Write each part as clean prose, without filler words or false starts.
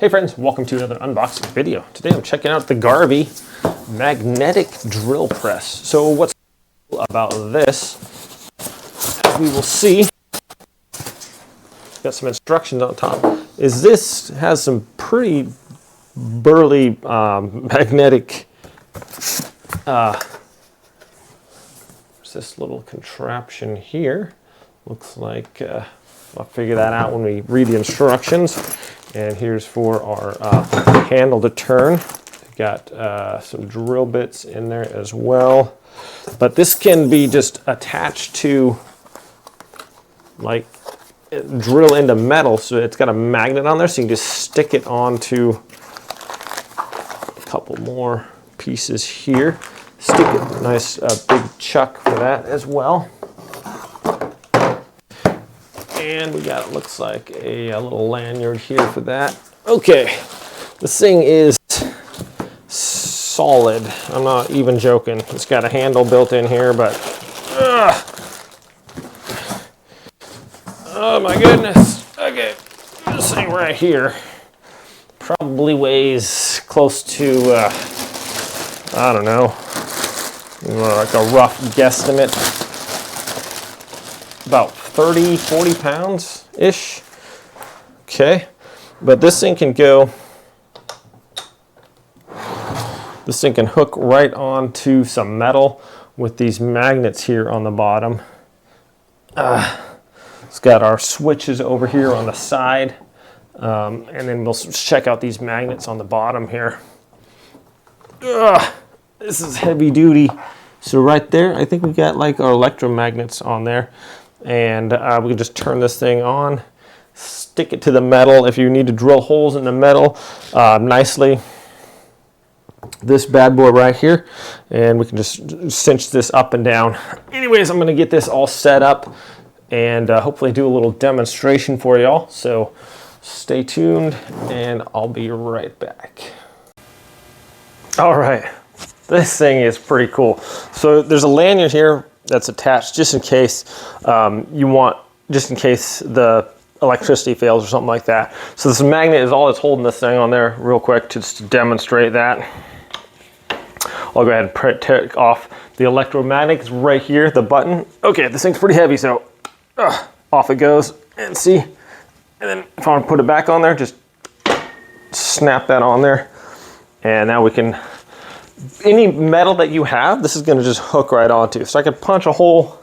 Hey friends, welcome to another unboxing video. Today I'm checking out the GARVEE Magnetic Drill Press. So what's cool about this, as we will see, got some instructions on top, is this has some pretty burly magnetic, there's this little contraption here. Looks like, I'll figure that out when we read the instructions. And here's for our handle to turn. Got some drill bits in there as well. But this can be just attached to, like, drill into metal. So it's got a magnet on there, so you can just stick it onto a couple more pieces here. Stick a nice big chuck for that as well. And we got, it looks like a little lanyard here for that. Okay, this thing is solid. I'm not even joking. It's got a handle built in here, but oh my goodness. Okay, this thing right here probably weighs close to, I don't know, like a rough guesstimate, about 30, 40 pounds-ish. Okay, but this thing can go, this thing can hook right onto some metal with these magnets here on the bottom. It's got our switches over here on the side, and then we'll check out these magnets on the bottom here. This is heavy duty. So right there, I think we got like our electromagnets on there. And we can just turn this thing on, stick it to the metal if you need to drill holes in the metal nicely. This bad boy right here, and we can just cinch this up and down. Anyways, I'm going to get this all set up and hopefully do a little demonstration for y'all. So stay tuned and I'll be right back. All right, this thing is pretty cool. So there's a lanyard here that's attached just in case just in case the electricity fails or something like that. So this magnet is all that's holding this thing on there real quick, just to demonstrate that. I'll go ahead and take off the electromagnet. It's right here, the button. Okay, this thing's pretty heavy, so off it goes. And see, and then if I want to put it back on there, just snap that on there. And now we can, any metal that you have, this is going to just hook right onto. So I can punch a hole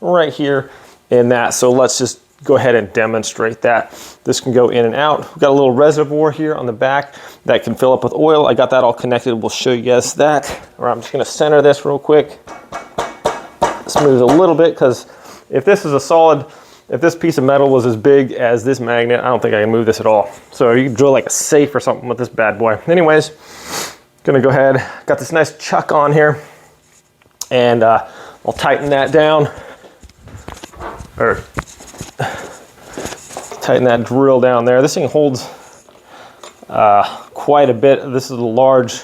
right here in that. So let's just go ahead and demonstrate that. This can go in and out. We've got a little reservoir here on the back that can fill up with oil. I got that all connected. We'll show you guys that. All right, I'm just going to center this real quick. This moves a little bit because if this is a solid, if this piece of metal was as big as this magnet, I don't think I can move this at all. So you can drill like a safe or something with this bad boy. Anyways, gonna go ahead, got this nice chuck on here, and I'll tighten that down, or tighten that drill down there. This thing holds quite a bit. This is a large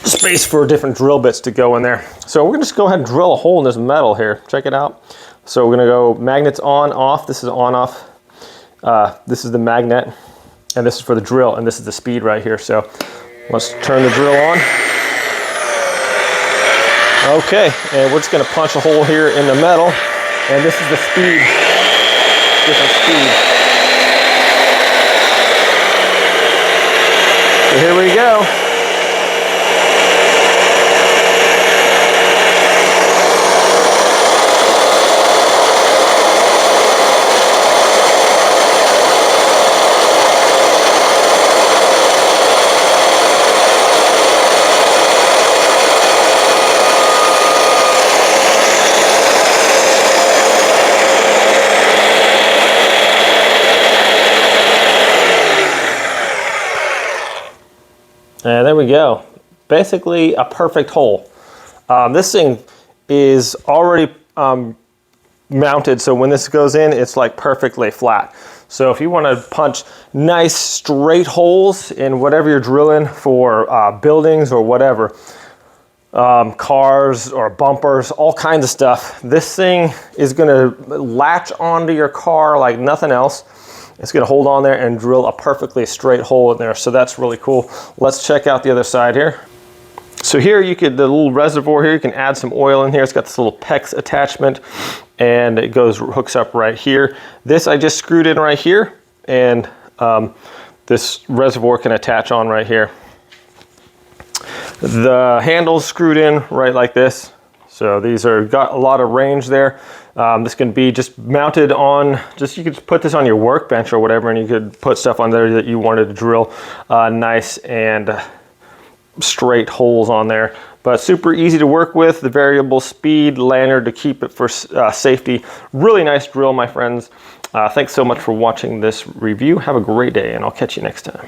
space for different drill bits to go in there. So we're gonna just go ahead and drill a hole in this metal here. Check it out. So we're gonna go magnets on, off. This is on, off. This is the magnet. And this is for the drill, and this is the speed right here. So let's turn the drill on. Okay, and we're just gonna punch a hole here in the metal, and this is the speed, different speed. So here we go. And there we go. Basically a perfect hole. This thing is already mounted, so when this goes in, it's like perfectly flat. So if you want to punch nice straight holes in whatever you're drilling for buildings or whatever, cars or bumpers, all kinds of stuff, this thing is going to latch onto your car like nothing else. It's gonna hold on there and drill a perfectly straight hole in there. So that's really cool. Let's check out the other side here. So here you could, the little reservoir here, you can add some oil in here. It's got this little PEX attachment and it hooks up right here. This I just screwed in right here, and this reservoir can attach on right here. The handle's screwed in right like this. So these are got a lot of range there. This can be just mounted on, you could put this on your workbench or whatever, and you could put stuff on there that you wanted to drill nice and straight holes on there. But super easy to work with, the variable speed lanyard to keep it for safety. Really nice drill, my friends. Thanks so much for watching this review. Have a great day, and I'll catch you next time.